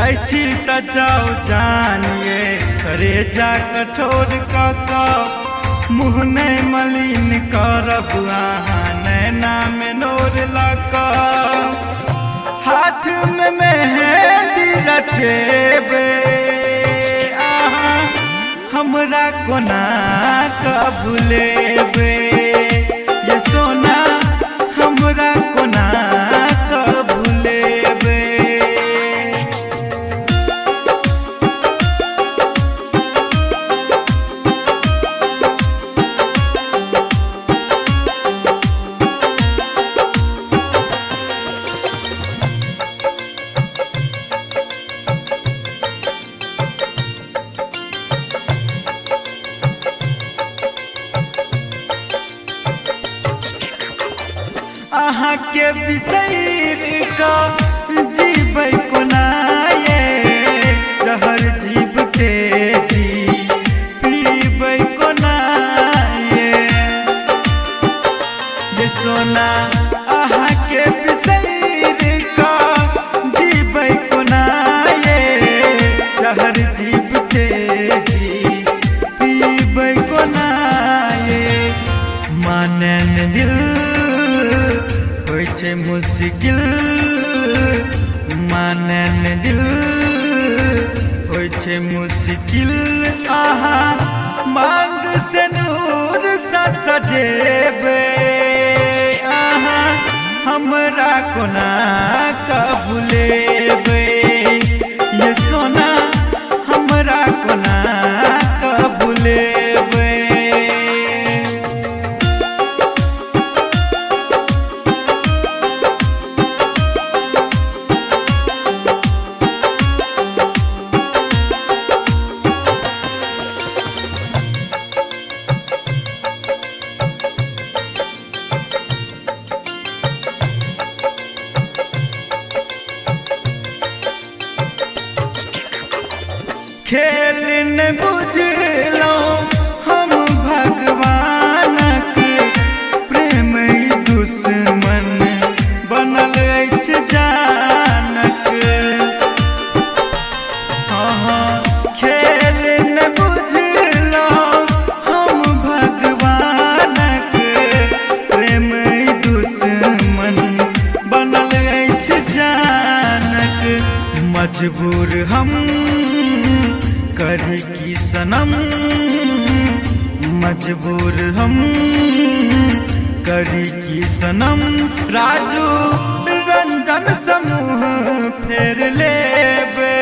जाई छी त जाओ जानिए करे जा कठोर काका मुँह नहीं मलिन करब आहाँ नैना में नोर लगा हाथ में मेहंदी रचेबे आहाँ हमरा कोना का भूलेबे ये सोना हमरा कोना का भूलेबे। आहाँ के बिसैर का जीबै कोना ये जहर जीव के जी पीबै कोना ये सोना आहाँ के बिसैर का जीबै कोना ये जहर जीव के जी पीबै कोना ये माने दिल होइछे मुश्किल मानन दिल होइछे मुश्किल आहाँ मांग से नूर सा सजेबे आहाँ हमरा कोना का भूलेबे ये सोना हमरा कोना का भूलेबे। खेल न बुझलो हम भगवानक प्रेम दुश्मन बनल अछि जानक खेल न बुझलो हम भगवानक प्रेम दुश्मन बनल अछि जानक मजबूर हम करी की सनम मजबूर हम करी की सनम राजू रंजन समूह फेर लेबे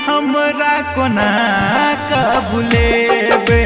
हमरा कोना का भूलेबे।